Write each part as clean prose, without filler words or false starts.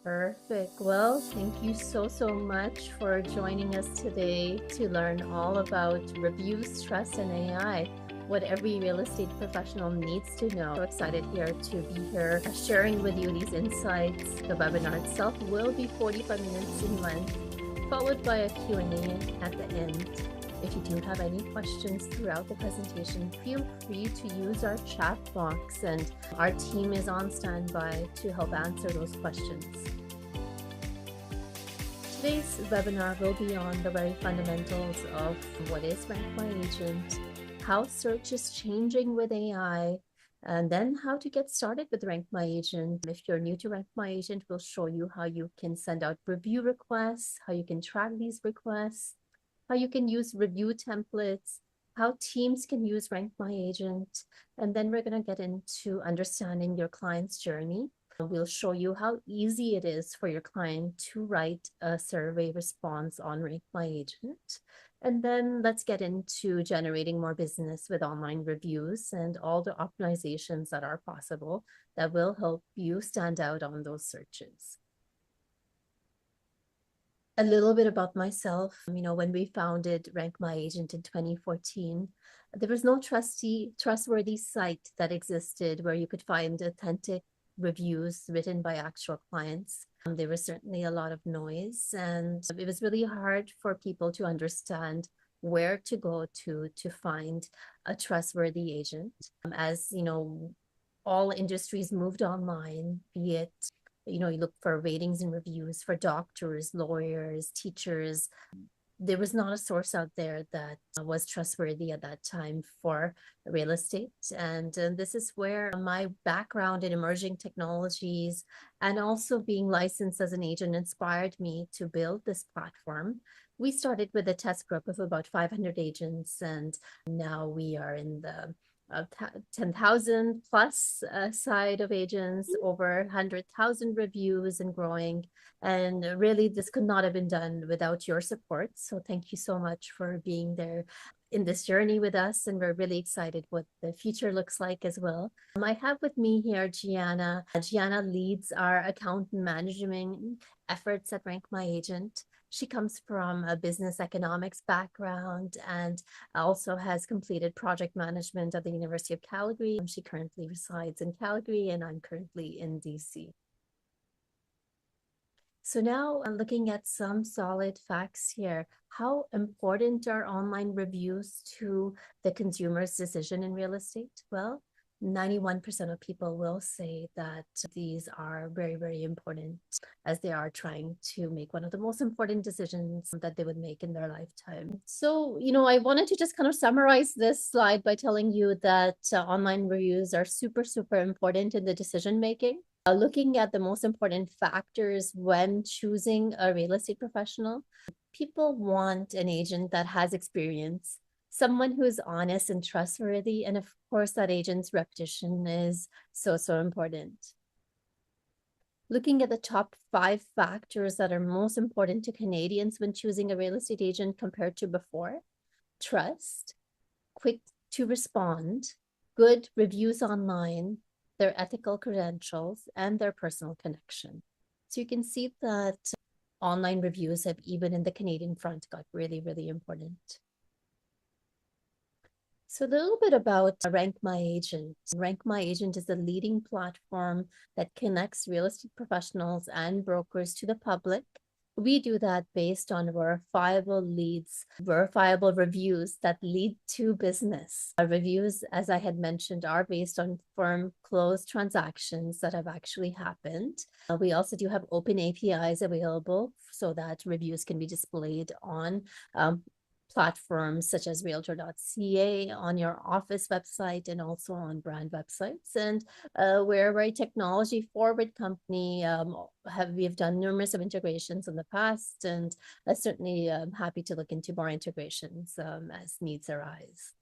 Perfect. Well, thank you so much for joining us today to learn all about reviews, trust, and AI, what every real estate professional needs to know. So excited here to be here sharing with you these insights. The webinar itself will be 45 minutes in length, followed by a Q&A at the end. If you do have any questions throughout the presentation, feel free to use our chat box, and our team is on standby to help answer those questions. Today's webinar will be on the very fundamentals of what is RankMyAgent, how search is changing with AI, and then how to get started with RankMyAgent. If you're new to RankMyAgent, we'll show you how you can send out review requests, how you can track these requests, how you can use review templates, how teams can use RankMyAgent, and then we're going to get into understanding your client's journey. We'll show you how easy it is for your client to write a survey response on RankMyAgent. And then let's get into generating more business with online reviews and all the optimizations that are possible that will help you stand out on those searches. A little bit about myself. When we founded RankMyAgent in 2014, there was no trustworthy site that existed where you could find authentic reviews written by actual clients. There was certainly a lot of noise, and it was really hard for people to understand where to go to find a trustworthy agent. As all industries moved online, be it you look for ratings and reviews for doctors, lawyers, teachers. There was not a source out there that was trustworthy at that time for real estate. And this is where my background in emerging technologies and also being licensed as an agent inspired me to build this platform. We started with a test group of about 500 agents, and now we are in the 10,000 plus side of agents, over 100,000 reviews and growing. And really, this could not have been done without your support. So thank you so much for being there in this journey with us. And we're really excited what the future looks like as well. I have with me here Gianna. Gianna leads our account management efforts at RankMyAgent. She comes from a business economics background and also has completed project management at the University of Calgary. She currently resides in Calgary, and I'm currently in DC. So now I'm looking at some solid facts here. How important are online reviews to the consumer's decision in real estate? Well, 91% of people will say that these are very, very important as they are trying to make one of the most important decisions that they would make in their lifetime. So, I wanted to just kind of summarize this slide by telling you that online reviews are super, super important in the decision making. Looking at the most important factors when choosing a real estate professional, people want an agent that has experience, someone who is honest and trustworthy. And of course, that agent's reputation is so important. Looking at the top 5 factors that are most important to Canadians when choosing a real estate agent compared to before: trust, quick to respond, good reviews online, their ethical credentials, and their personal connection. So you can see that online reviews have, even in the Canadian front, got really, really important. So a little bit about RankMyAgent. RankMyAgent is the leading platform that connects real estate professionals and brokers to the public. We do that based on verifiable leads, verifiable reviews that lead to business. Our reviews, as I had mentioned, are based on firm closed transactions that have actually happened. We also do have open APIs available so that reviews can be displayed on platforms such as REALTOR.ca, on your office website, and also on brand websites. And we're a very technology forward company. We have done numerous of integrations in the past, and certainly happy to look into more integrations as needs arise.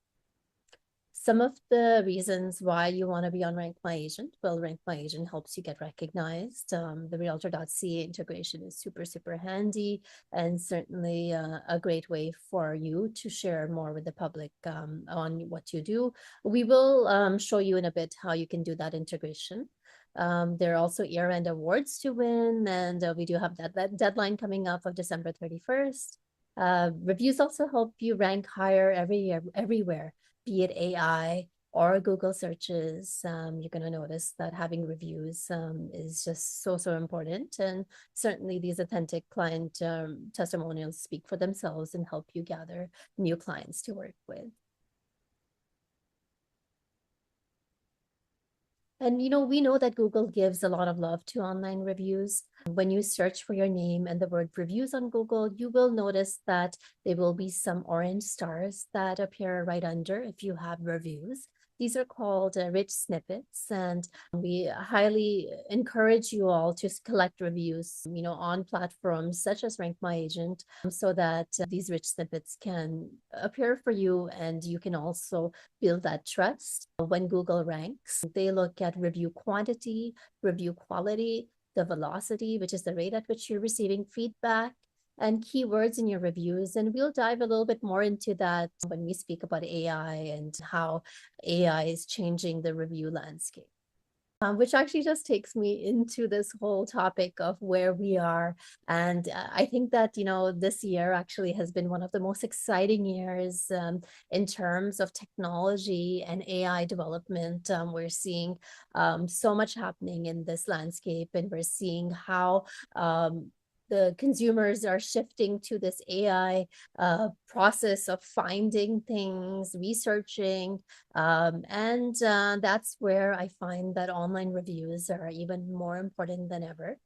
Some of the reasons why you want to be on RankMyAgent. Well, RankMyAgent helps you get recognized. The REALTOR.ca integration is super, super handy, and certainly a great way for you to share more with the public on what you do. We will show you in a bit how you can do that integration. There are also year-end awards to win, and we do have that deadline coming up of December 31st. Reviews also help you rank higher everywhere, be it AI or Google searches. You're going to notice that having reviews is just so important. And certainly these authentic client testimonials speak for themselves and help you gather new clients to work with. And we know that Google gives a lot of love to online reviews. When you search for your name and the word reviews on Google, you will notice that there will be some orange stars that appear right under if you have reviews. These are called rich snippets, and we highly encourage you all to collect reviews, on platforms such as RankMyAgent, so that these rich snippets can appear for you, and you can also build that trust. When Google ranks, they look at review quantity, review quality, the velocity, which is the rate at which you're receiving feedback, and keywords in your reviews. And we'll dive a little bit more into that when we speak about AI and how AI is changing the review landscape. Which actually just takes me into this whole topic of where we are. And I think that, this year actually has been one of the most exciting years in terms of technology and AI development. We're seeing so much happening in this landscape, and we're seeing how the consumers are shifting to this AI process of finding things, researching, and that's where I find that online reviews are even more important than ever.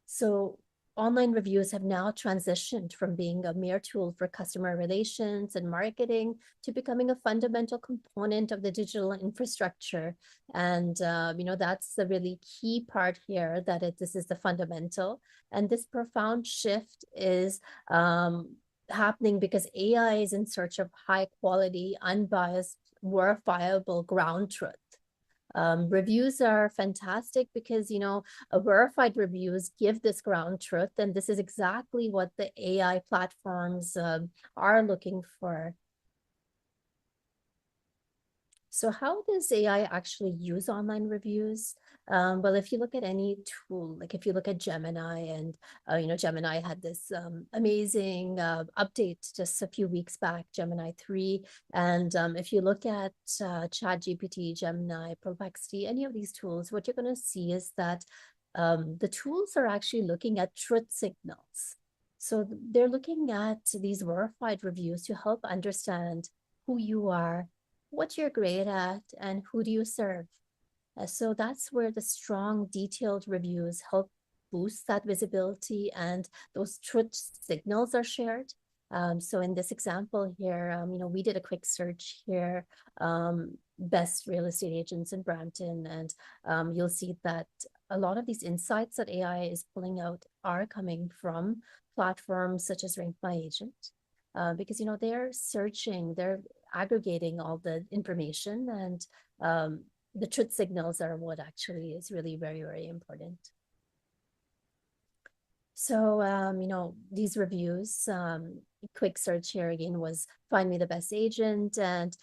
So online reviews have now transitioned from being a mere tool for customer relations and marketing to becoming a fundamental component of the digital infrastructure. And, that's the really key part here, that this is the fundamental. And this profound shift is happening because AI is in search of high quality, unbiased, verifiable ground truth. Reviews are fantastic because, verified reviews give this ground truth, and this is exactly what the AI platforms are looking for. So how does AI actually use online reviews? Well, if you look at any tool, like if you look at Gemini, and Gemini had this amazing update just a few weeks back, Gemini 3. And if you look at ChatGPT, Gemini, Perplexity, any of these tools, what you're going to see is that the tools are actually looking at truth signals. So they're looking at these verified reviews to help understand who you are, what you're great at, and who do you serve. So that's where the strong, detailed reviews help boost that visibility, and those truth signals are shared. So in this example here, we did a quick search here, best real estate agents in Brampton, and you'll see that a lot of these insights that AI is pulling out are coming from platforms such as RankMyAgent. Because, they're searching, they're aggregating all the information, and the truth signals are what actually is really very, very important. So, these reviews, quick search here again was find me the best agent. And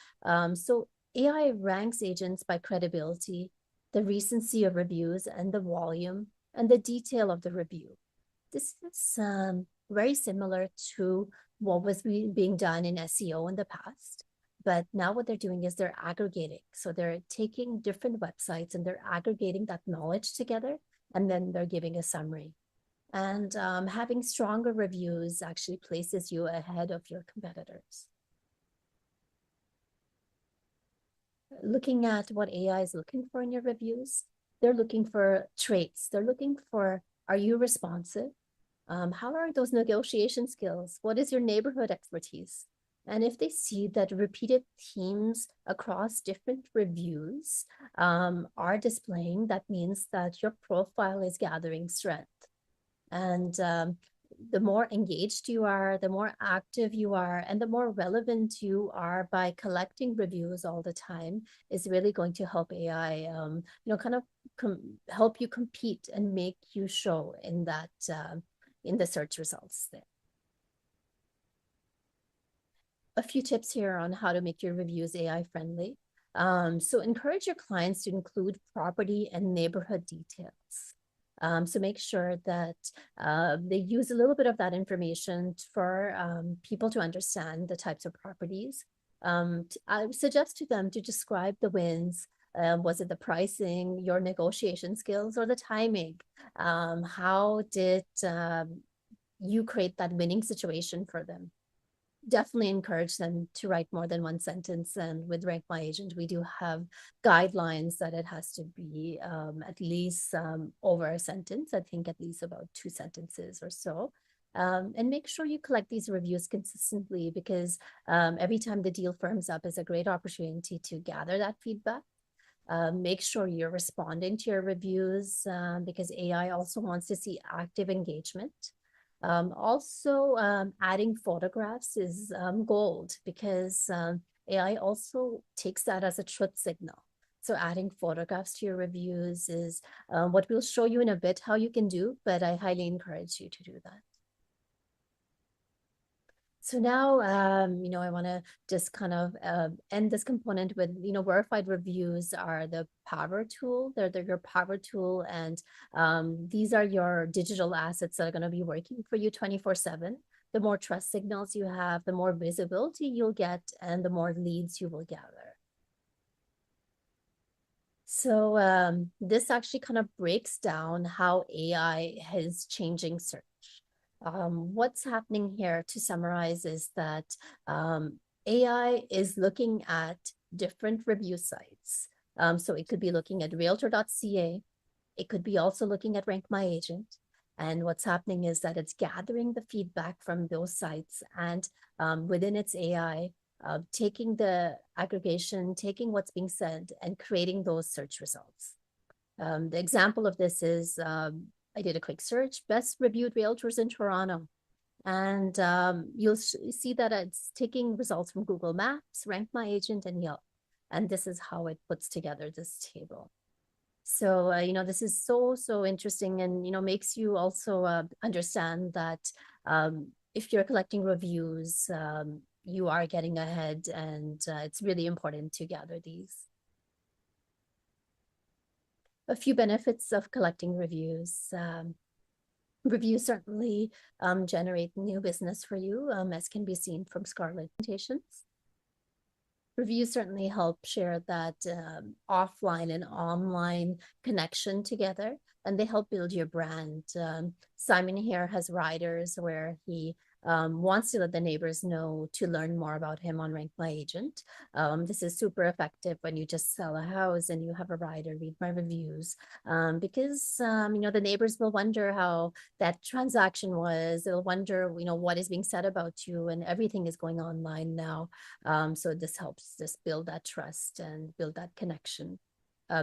so AI ranks agents by credibility, the recency of reviews, and the volume and the detail of the review. This is very similar to what was being done in SEO in the past. But now what they're doing is they're aggregating. So they're taking different websites and they're aggregating that knowledge together, and then they're giving a summary. And having stronger reviews actually places you ahead of your competitors. Looking at what AI is looking for in your reviews, they're looking for traits. They're looking for, are you responsive? How are those negotiation skills? What is your neighborhood expertise? And if they see that repeated themes across different reviews are displaying, that means that your profile is gathering strength. And the more engaged you are, the more active you are, and the more relevant you are by collecting reviews all the time is really going to help AI, kind of help you compete and make you show in that in the search results there. A few tips here on how to make your reviews AI friendly. So encourage your clients to include property and neighborhood details. So make sure that they use a little bit of that information for people to understand the types of properties. I would suggest to them to describe the wins. Was it the pricing, your negotiation skills, or the timing? How did you create that winning situation for them? Definitely encourage them to write more than one sentence. And with RankMyAgent, we do have guidelines that it has to be at least over a sentence. I think at least about 2 sentences or so. And make sure you collect these reviews consistently, because every time the deal firms up is a great opportunity to gather that feedback. Make sure you're responding to your reviews, because AI also wants to see active engagement. Also, adding photographs is gold, because AI also takes that as a truth signal. So adding photographs to your reviews is what we'll show you in a bit how you can do, but I highly encourage you to do that. So now, I want to just kind of end this component with, verified reviews are the power tool. They're your power tool. And these are your digital assets that are going to be working for you 24/7. The more trust signals you have, the more visibility you'll get, and the more leads you will gather. So this actually kind of breaks down how AI is changing search. What's happening here, to summarize, is that AI is looking at different review sites. So it could be looking at REALTOR.ca. It could be also looking at RankMyAgent. And what's happening is that it's gathering the feedback from those sites, and within its AI, taking the aggregation, taking what's being said, and creating those search results. The example of this is I did a quick search, best reviewed realtors in Toronto. And you'll see that it's taking results from Google Maps, RankMyAgent, and Yelp. And this is how it puts together this table. So, this is so interesting, and, makes you also understand that if you're collecting reviews, you are getting ahead, and it's really important to gather these. A few benefits of collecting reviews. Reviews certainly generate new business for you, as can be seen from Scarlett presentations. Reviews certainly help share that offline and online connection together, and they help build your brand. Simon here has riders where he wants to let the neighbors know to learn more about him on RankMyAgent. This is super effective when you just sell a house and you have a rider, read my reviews, because the neighbors will wonder how that transaction was. They'll wonder, what is being said about you, and everything is going online now. So this helps just build that trust and build that connection.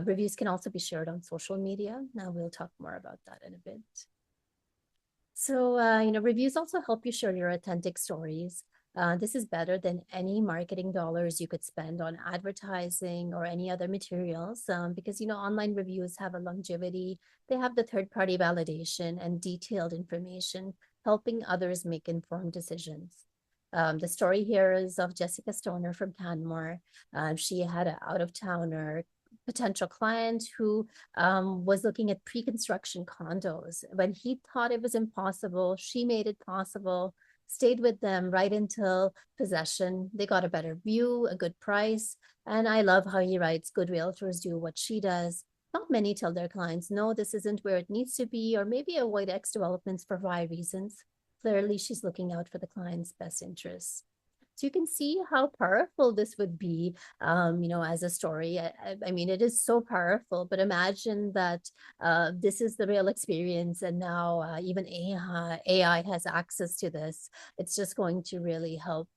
Reviews can also be shared on social media. Now we'll talk more about that in a bit. So, reviews also help you share your authentic stories. This is better than any marketing dollars you could spend on advertising or any other materials, because, online reviews have a longevity. They have the third-party validation and detailed information, helping others make informed decisions. The story here is of Jessica Stoner from Canmore. She had an out-of-towner potential client who was looking at pre-construction condos. When he thought it was impossible, she made it possible, stayed with them right until possession. They got a better view, a good price. And I love how he writes, good realtors do what she does. Not many tell their clients, no, this isn't where it needs to be, or maybe avoid X developments for Y reasons. Clearly, she's looking out for the client's best interests. So you can see how powerful this would be, as a story. I mean, it is so powerful, but imagine that this is the real experience, and now even AI has access to this. It's just going to really help,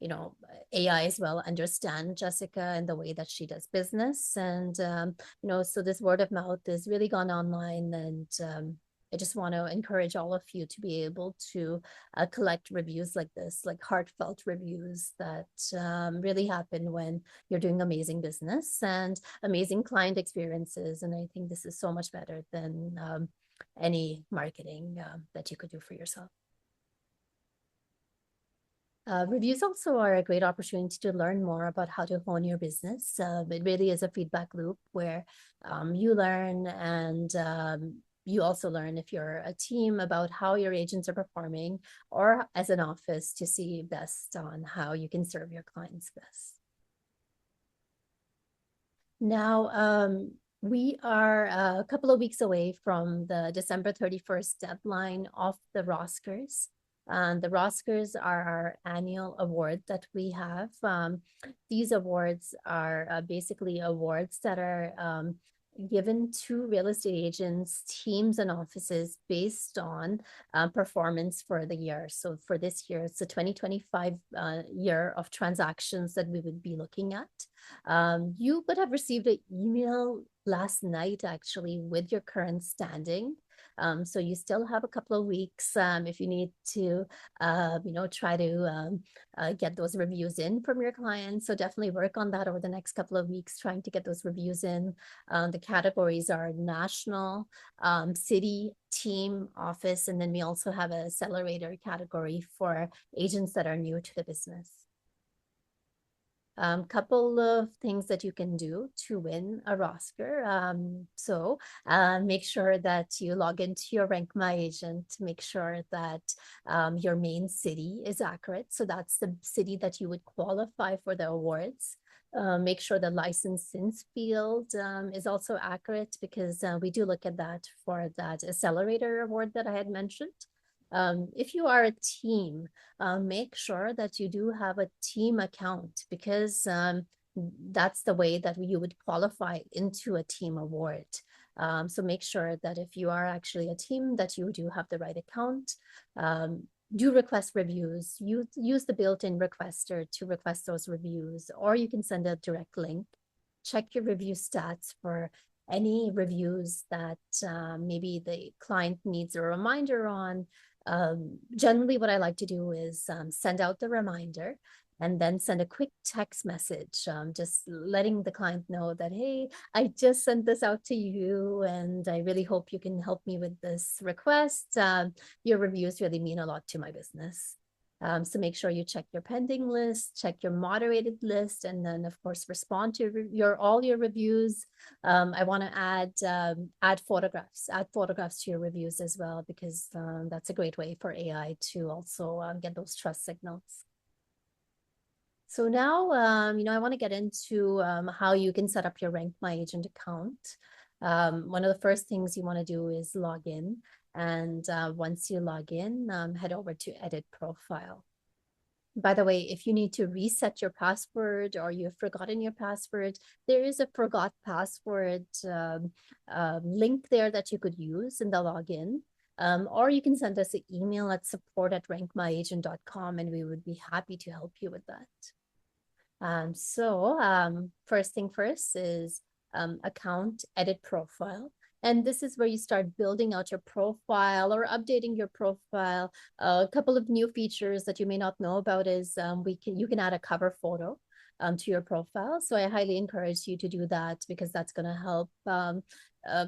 AI as well understand Jessica and the way that she does business. And, so this word of mouth has really gone online, and I just want to encourage all of you to be able to collect reviews like this, like heartfelt reviews that really happen when you're doing amazing business and amazing client experiences. And I think this is so much better than any marketing that you could do for yourself. Reviews also are a great opportunity to learn more about how to hone your business. It really is a feedback loop where you learn and you also learn if you're a team about how your agents are performing, or as an office to see best on how you can serve your clients best. Now, we are a couple of weeks away from the December 31st deadline of the Roscars. The Roscars are our annual award that we have. These awards are basically awards that are given to real estate agents, teams, and offices based on performance for the year. So for this year, it's the 2025 year of transactions that we would be looking at. You would have received an email last night, actually, with your current standing. So you still have a couple of weeks if you need to, try to get those reviews in from your clients. So definitely work on that over the next couple of weeks, trying to get those reviews in. The categories are national, city, team, office, and then we also have a accelerator category for agents that are new to the business. Couple of things that you can do to win a Roscar. Make sure that you log into your RankMyAgent, make sure that your main city is accurate. So that's the city that you would qualify for the awards. Make sure the license field is also accurate, because we do look at that for that accelerator award that I had mentioned. If you are a team, make sure that you do have a team account, because that's the way that you would qualify into a team award. So make sure that if you are actually a team, that you do have the right account. Do request reviews. Use the built-in requester to request those reviews, or you can send a direct link. Check your review stats for any reviews that maybe the client needs a reminder on. Generally, what I like to do is send out the reminder and then send a quick text message, just letting the client know that, hey, I just sent this out to you, and I really hope you can help me with this request. Your reviews really mean a lot to my business. So make sure you check your pending list, check your moderated list, and then of course respond to all your reviews. I want to add photographs to your reviews as well, because that's a great way for AI to also get those trust signals. So now, I want to get into how you can set up your RankMyAgent account. One of the first things you want to do is log in. And once you log in, head over to Edit Profile. By the way, if you need to reset your password or you've forgotten your password, there is a forgot password link there that you could use in the login. Or you can send us an email at support@rankmyagent.com, and we would be happy to help you with that. First thing first is account, edit profile. And this is where you start building out your profile or updating your profile. A couple of new features that you may not know about is you can add a cover photo to your profile. So I highly encourage you to do that, because that's going to help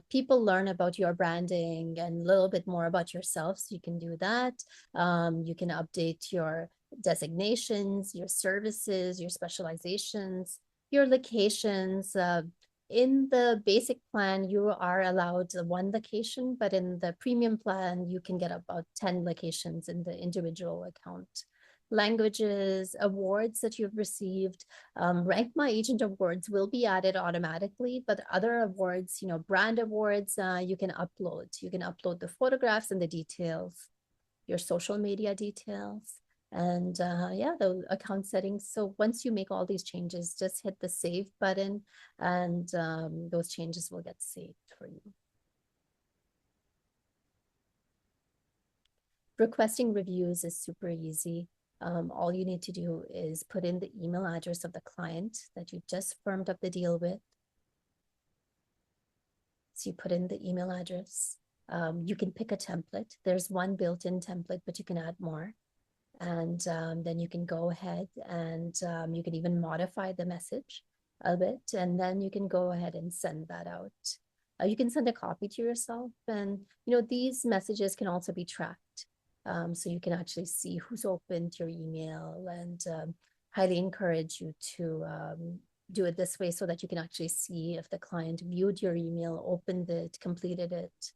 people learn about your branding and a little bit more about yourself. So you can do that. You can update your designations, your services, your specializations, your locations. In the basic plan, you are allowed one location, but in the premium plan, you can get about 10 locations in the individual account. Languages, awards that you've received, RankMyAgent awards will be added automatically, but other awards, brand awards, you can upload. You can upload the photographs and the details, your social media details. And the account settings. So once you make all these changes, just hit the save button, and those changes will get saved for you. Requesting reviews is super easy. All you need to do is put in the email address of the client that you just firmed up the deal with. So you put in the email address. You can pick a template. There's one built-in template, but you can add more. And then you can go ahead and you can even modify the message a bit, and then you can go ahead and send that out. You can send a copy to yourself, and these messages can also be tracked. So you can actually see who's opened your email, and highly encourage you to do it this way so that you can actually see if the client viewed your email, opened it, completed it.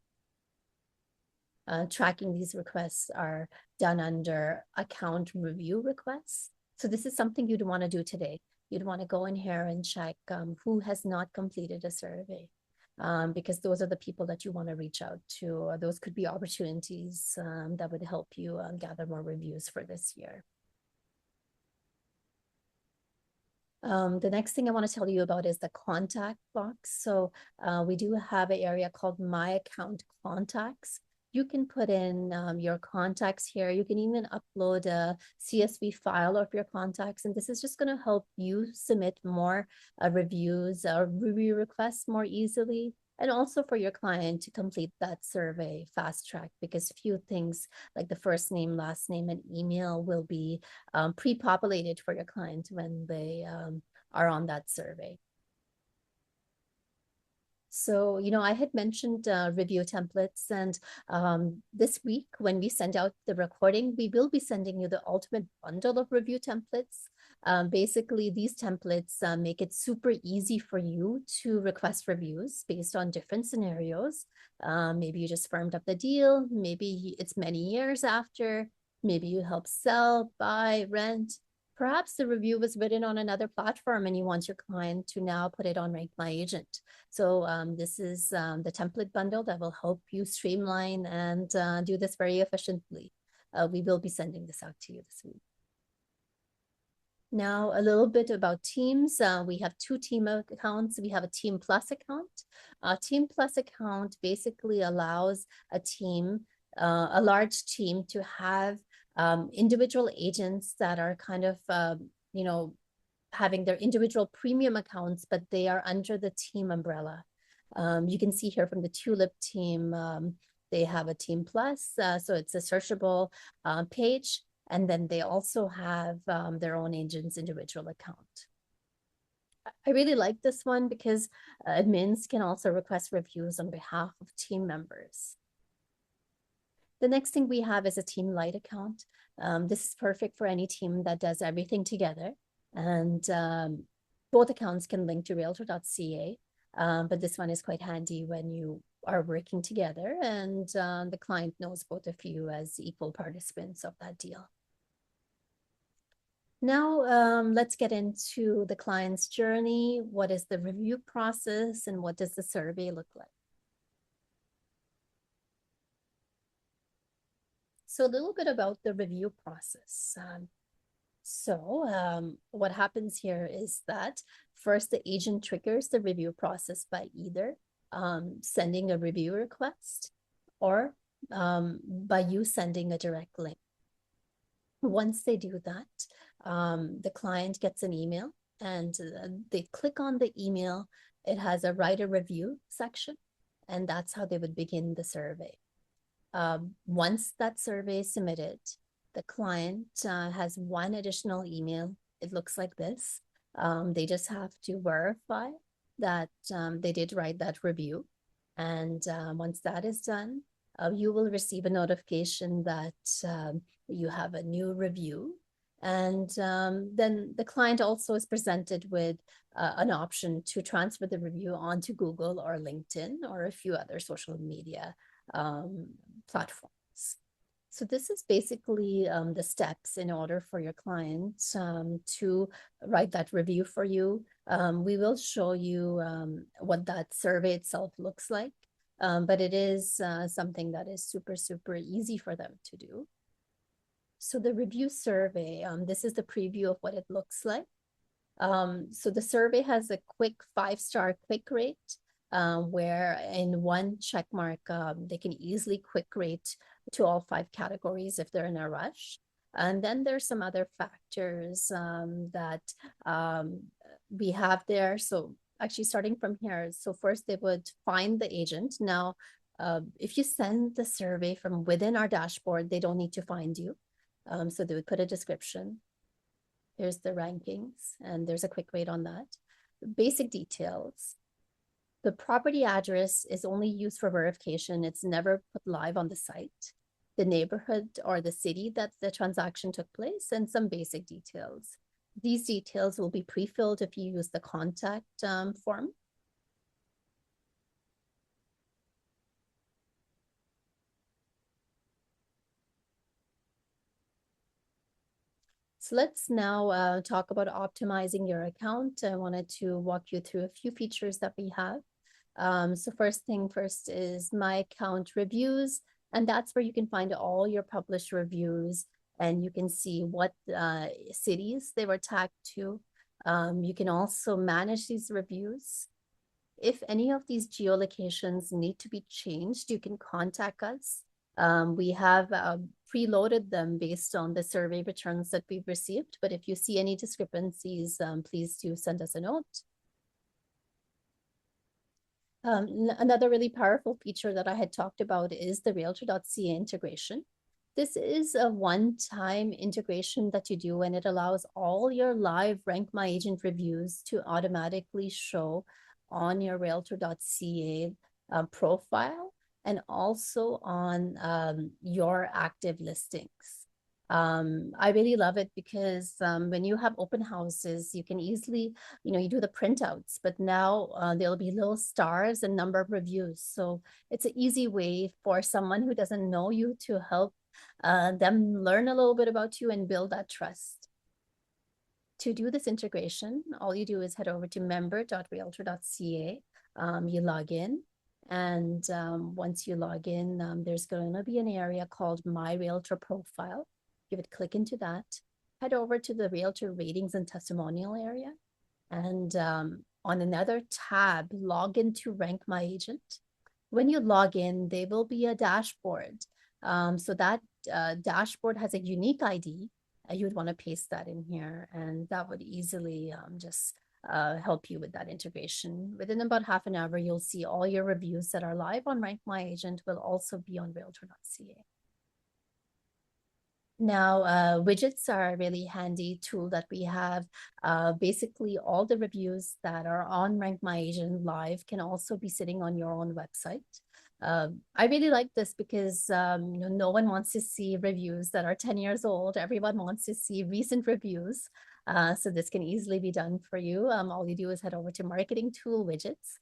Tracking these requests are done under account review requests. So this is something you'd want to do today. You'd want to go in here and check who has not completed a survey, because those are the people that you want to reach out to. Those could be opportunities that would help you gather more reviews for this year. The next thing I want to tell you about is the contact box. So we do have an area called My Account Contacts. You can put in your contacts here. You can even upload a CSV file of your contacts. And this is just going to help you submit more reviews or review requests more easily. And also for your client to complete that survey fast track, because a few things like the first name, last name, and email will be pre-populated for your client when they are on that survey. So, I had mentioned review templates, and this week when we send out the recording, we will be sending you the ultimate bundle of review templates. Basically, these templates make it super easy for you to request reviews based on different scenarios. Maybe you just firmed up the deal. Maybe it's many years after. Maybe you help sell, buy, rent. Perhaps the review was written on another platform and you want your client to now put it on RankMyAgent. So this is the template bundle that will help you streamline and do this very efficiently. We will be sending this out to you this week. Now, a little bit about teams. We have 2 team accounts. We have a Team Plus account. A Team Plus account basically allows a team, a large team, to have individual agents that are kind of, having their individual premium accounts, but they are under the team umbrella. You can see here from the Tulip team, they have a Team Plus, so it's a searchable page. And then they also have their own agent's individual account. I really like this one because admins can also request reviews on behalf of team members. The next thing we have is a Team Lite account. This is perfect for any team that does everything together. And both accounts can link to REALTOR.ca, but this one is quite handy when you are working together and the client knows both of you as equal participants of that deal. Now, let's get into the client's journey. What is the review process and what does the survey look like? So a little bit about the review process. What happens here is that first the agent triggers the review process by either sending a review request or by you sending a direct link. Once they do that, the client gets an email and they click on the email. It has a write a review section, and that's how they would begin the survey. Once that survey is submitted, the client has one additional email. It looks like this. They just have to verify that they did write that review. And once that is done, you will receive a notification that you have a new review. And then the client also is presented with an option to transfer the review onto Google or LinkedIn or a few other social media platforms. So this is basically the steps in order for your client to write that review for you. We will show you what that survey itself looks like, but it is something that is super, super easy for them to do. So the review survey, this is the preview of what it looks like. So the survey has a quick 5-star quick rate, where in one check mark, they can easily quick rate to all 5 categories if they're in a rush. And then there's some other factors that we have there. So actually starting from here, so first they would find the agent. Now, if you send the survey from within our dashboard, they don't need to find you. So they would put a description. Here's the rankings, and there's a quick rate on that. Basic details. The property address is only used for verification. It's never put live on the site. the neighborhood or the city that the transaction took place, and some basic details. These details will be pre-filled if you use the contact form. So let's now talk about optimizing your account. I wanted to walk you through a few features that we have. So first thing first is My Account Reviews, and that's where you can find all your published reviews, and you can see what cities they were tagged to. You can also manage these reviews. If any of these geolocations need to be changed, you can contact us. We have preloaded them based on the survey returns that we've received, but if you see any discrepancies, please do send us a note. Another really powerful feature that I had talked about is the REALTOR.ca integration. This is a one-time integration that you do, and it allows all your live RankMyAgent reviews to automatically show on your REALTOR.ca profile and also on your active listings. I really love it because when you have open houses, you can easily, you do the printouts, but now there'll be little stars and number of reviews. So it's an easy way for someone who doesn't know you to help them learn a little bit about you and build that trust. To do this integration, all you do is head over to member.realtor.ca. You log in, and once you log in, there's going to be an area called My Realtor Profile. Give it click into that. Head over to the Realtor Ratings and Testimonial area, and on another tab, log into RankMyAgent. When you log in, there will be a dashboard. So that dashboard has a unique ID. You would want to paste that in here, and that would easily just help you with that integration. Within about half an hour, you'll see all your reviews that are live on RankMyAgent will also be on Realtor.ca. Now, widgets are a really handy tool that we have. Basically, all the reviews that are on RankMyAgent live can also be sitting on your own website. I really like this because no one wants to see reviews that are 10 years old. Everyone wants to see recent reviews. So this can easily be done for you. All you do is head over to Marketing Tool Widgets,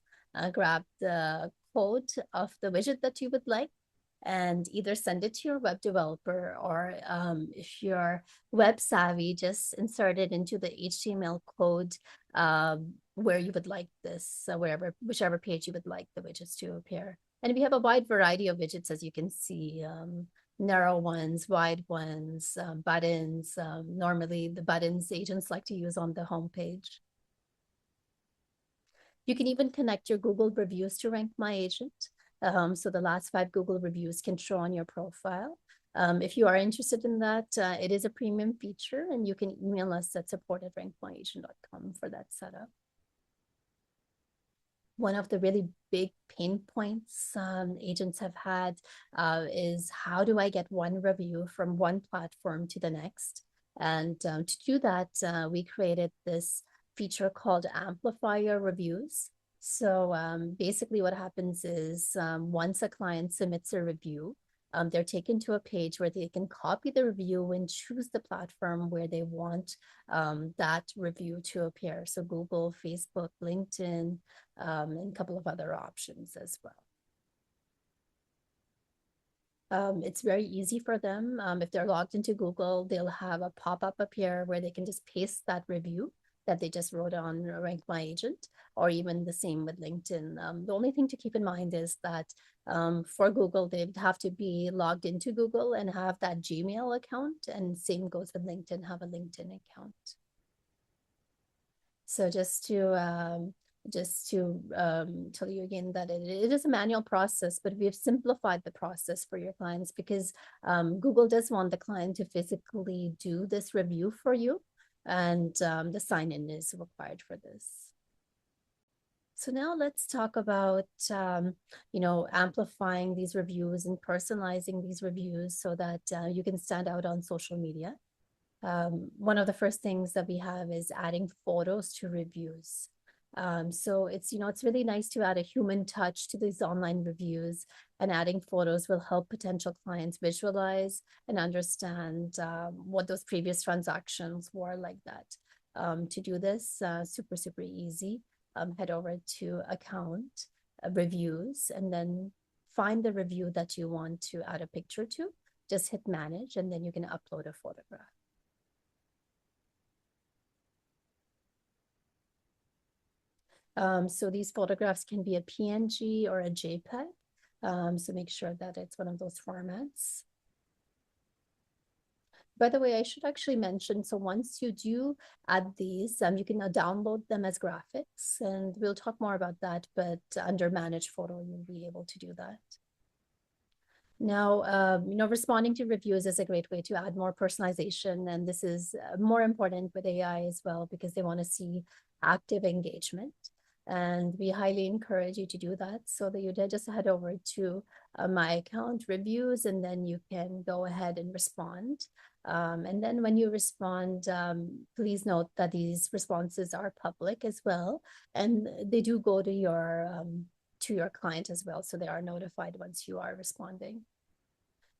grab the code of the widget that you would like, and either send it to your web developer, or if you're web savvy, just insert it into the HTML code where you would like this, whichever page you would like the widgets to appear. And we have a wide variety of widgets, as you can see, narrow ones, wide ones, buttons. Normally the buttons agents like to use on the homepage. You can even connect your Google reviews to RankMyAgent. So the last 5 Google reviews can show on your profile. If you are interested in that, it is a premium feature, and you can email us at support@rankmyagent.com for that setup. One of the really big pain points agents have had is, how do I get one review from one platform to the next? And to do that, we created this feature called Amplify Your Reviews. So basically what happens is once a client submits a review, they're taken to a page where they can copy the review and choose the platform where they want that review to appear. So Google, Facebook, LinkedIn, and a couple of other options as well. It's very easy for them. If they're logged into Google, they'll have a pop-up appear where they can just paste that review that they just wrote on RankMyAgent, or even the same with LinkedIn. The only thing to keep in mind is that for Google, they'd have to be logged into Google and have that Gmail account, and same goes with LinkedIn, have a LinkedIn account. So just to tell you again that it is a manual process, but we've simplified the process for your clients because Google does want the client to physically do this review for you, and the sign-in is required for this. So now let's talk about, amplifying these reviews and personalizing these reviews so that you can stand out on social media. One of the first things that we have is adding photos to reviews. So it's really nice to add a human touch to these online reviews, and adding photos will help potential clients visualize and understand what those previous transactions were like that. To do this, super, super easy. Head over to account, reviews, and then find the review that you want to add a picture to. Just hit manage, and then you can upload a photograph. So these photographs can be a PNG or a JPEG. So make sure that it's one of those formats. By the way, I should actually mention, so once you do add these, you can download them as graphics, and we'll talk more about that, but under Manage Photo, you'll be able to do that. Now, responding to reviews is a great way to add more personalization, and this is more important with AI as well, because they want to see active engagement. And we highly encourage you to do that. So that you just head over to my account reviews, and then you can go ahead and respond. And then when you respond, please note that these responses are public as well, and they do go to your client as well. So they are notified once you are responding.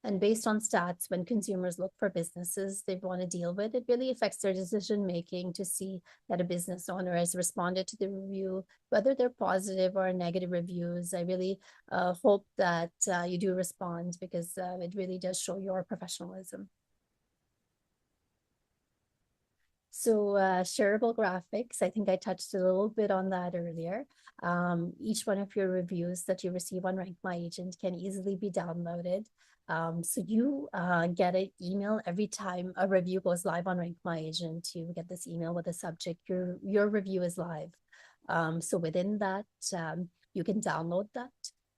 And based on stats, when consumers look for businesses they want to deal with, it really affects their decision making to see that a business owner has responded to the review, whether they're positive or negative reviews. I really hope that you do respond, because it really does show your professionalism. So shareable graphics, I think I touched a little bit on that earlier. Each one of your reviews that you receive on RankMyAgent can easily be downloaded. So you get an email every time a review goes live on RankMyAgent. You get this email with the subject, your review is live. So within that, you can download that.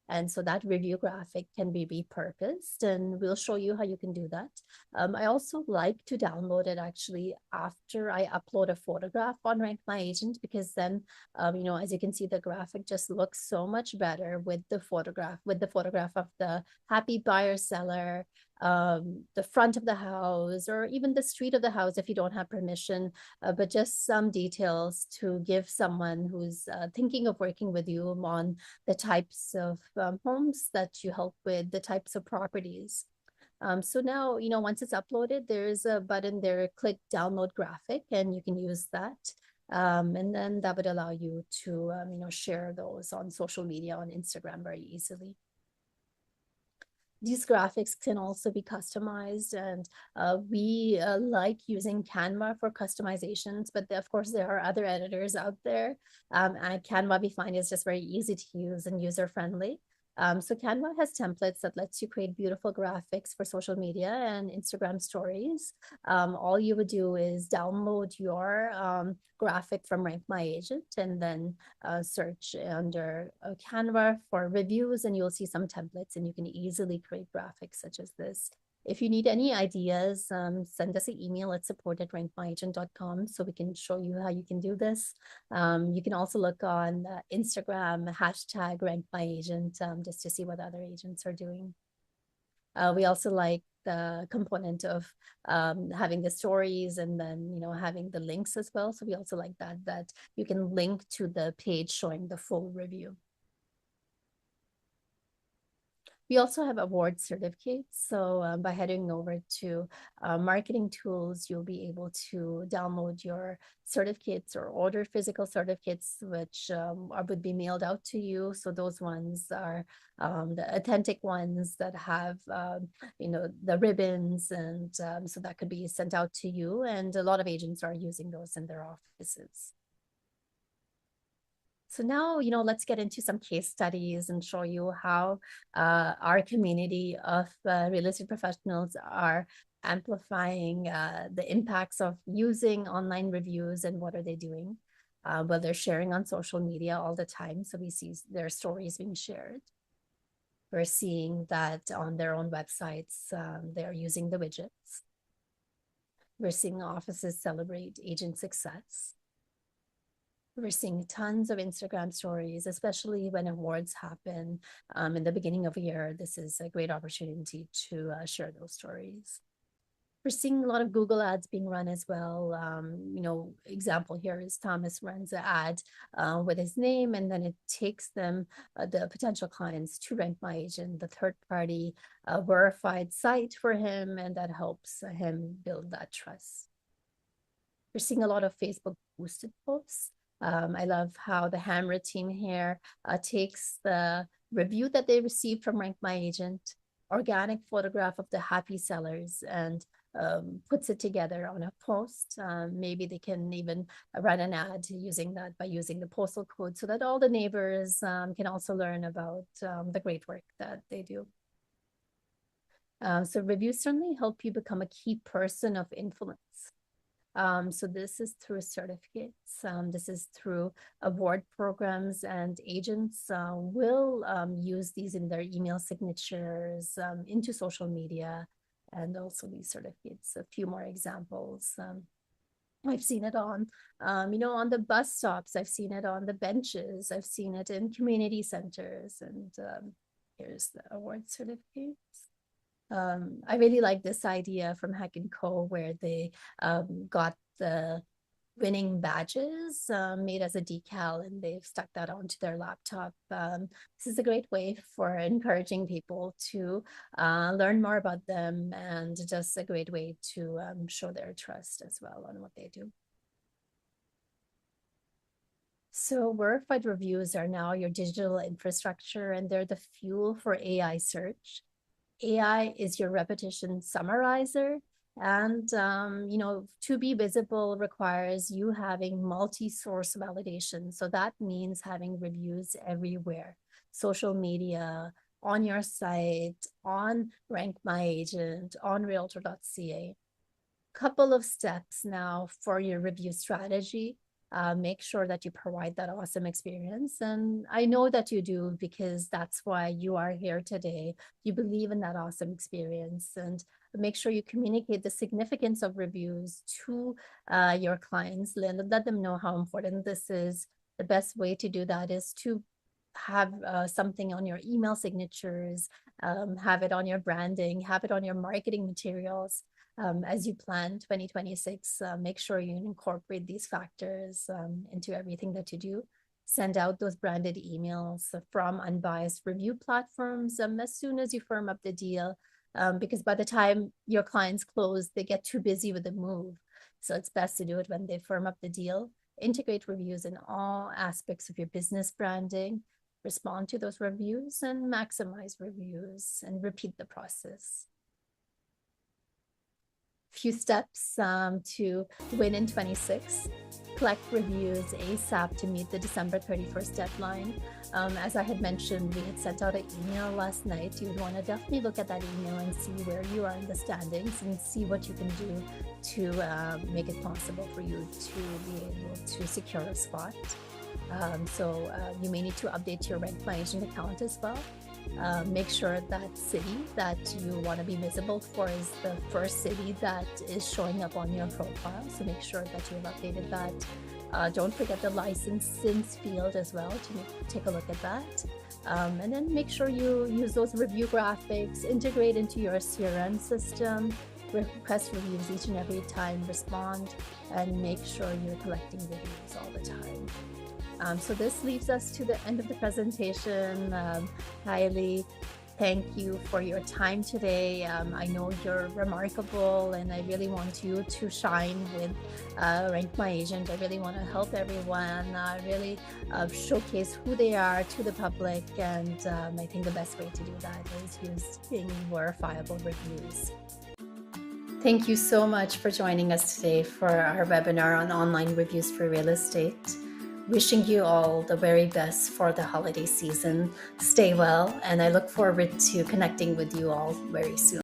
And so that review graphic can be repurposed, and we'll show you how you can do that. I also like to download it actually after I upload a photograph on RankMyAgent, because then, as you can see, the graphic just looks so much better with the photograph of the happy buyer seller, the front of the house, or even the street of the house if you don't have permission, but just some details to give someone who's thinking of working with you on the types of homes that you help with, the types of properties. So now, once it's uploaded, there's a button there, click download graphic, and you can use that. And then that would allow you to, share those on social media, on Instagram, very easily. These graphics can also be customized, and we like using Canva for customizations, but of course there are other editors out there. And Canva, we find, is just very easy to use and user-friendly. So Canva has templates that lets you create beautiful graphics for social media and Instagram stories. All you would do is download your graphic from RankMyAgent, and then search under Canva for reviews, and you'll see some templates, and you can easily create graphics such as this. If you need any ideas, send us an email at support@rankmyagent.com so we can show you how you can do this. You can also look on Instagram, #RankMyAgent, just to see what other agents are doing. We also like the component of having the stories, and then, having the links as well. So we also like that you can link to the page showing the full review. We also have award certificates. So by heading over to marketing tools, you'll be able to download your certificates or order physical certificates, which would be mailed out to you. So those ones are the authentic ones that have, the ribbons, and so that could be sent out to you. And a lot of agents are using those in their offices. So now, let's get into some case studies and show you how our community of real estate professionals are amplifying the impacts of using online reviews, and what are they doing. Well, they're sharing on social media all the time. So we see their stories being shared. We're seeing that on their own websites, they're using the widgets. We're seeing offices celebrate agent success. We're seeing tons of Instagram stories, especially when awards happen in the beginning of a year. This is a great opportunity to share those stories. We're seeing a lot of Google ads being run as well. Example here is Thomas runs an ad with his name, and then it takes them, the potential clients, to RankMyAgent, the third-party verified site for him, and that helps him build that trust. We're seeing a lot of Facebook boosted posts. I love how the Hammer team here takes the review that they received from RankMyAgent, organic photograph of the happy sellers, and puts it together on a post. Maybe they can even run an ad using that by using the postal code, so that all the neighbors can also learn about the great work that they do. So reviews certainly help you become a key person of influence. So this is through certificates. This is through award programs, and agents will use these in their email signatures, into social media, and also these certificates. A few more examples. I've seen it on, on the bus stops. I've seen it on the benches. I've seen it in community centers. And here's the award certificates. I really like this idea from Heck & Co, where they got the winning badges made as a decal, and they've stuck that onto their laptop. This is a great way for encouraging people to learn more about them, and just a great way to show their trust as well on what they do. So verified reviews are now your digital infrastructure, and they're the fuel for AI search. AI is your repetition summarizer, and to be visible requires you having multi-source validation. So that means having reviews everywhere: social media, on your site, on RankMyAgent, on Realtor.ca. Couple of steps now for your review strategy. Make sure that you provide that awesome experience. And I know that you do, because that's why you are here today. You believe in that awesome experience, and make sure you communicate the significance of reviews to your clients. Let them know how important this is. The best way to do that is to have something on your email signatures, have it on your branding, have it on your marketing materials. As you plan 2026, make sure you incorporate these factors into everything that you do. Send out those branded emails from unbiased review platforms as soon as you firm up the deal, because by the time your clients close, they get too busy with the move. So it's best to do it when they firm up the deal. Integrate reviews in all aspects of your business branding. Respond to those reviews and maximize reviews, and repeat the process. Few steps to win in 26. Collect reviews ASAP to meet the December 31st deadline. As I had mentioned, we had sent out an email last night. You would want to definitely look at that email and see where you are in the standings, and see what you can do to make it possible for you to be able to secure a spot. You may need to update your RankMyAgent account as well. Make sure that city that you want to be visible for is the first city that is showing up on your profile. So make sure that you've updated that. Don't forget the license field as well to take a look at that. And then make sure you use those review graphics, integrate into your CRM system, request reviews each and every time, respond, and make sure you're collecting reviews all the time. So this leaves us to the end of the presentation. Highly thank you for your time today. I know you're remarkable, and I really want you to shine with RankMyAgent. I really want to help everyone, really showcase who they are to the public, and I think the best way to do that is using verifiable reviews. Thank you so much for joining us today for our webinar on online reviews for real estate. Wishing you all the very best for the holiday season. Stay well, and I look forward to connecting with you all very soon.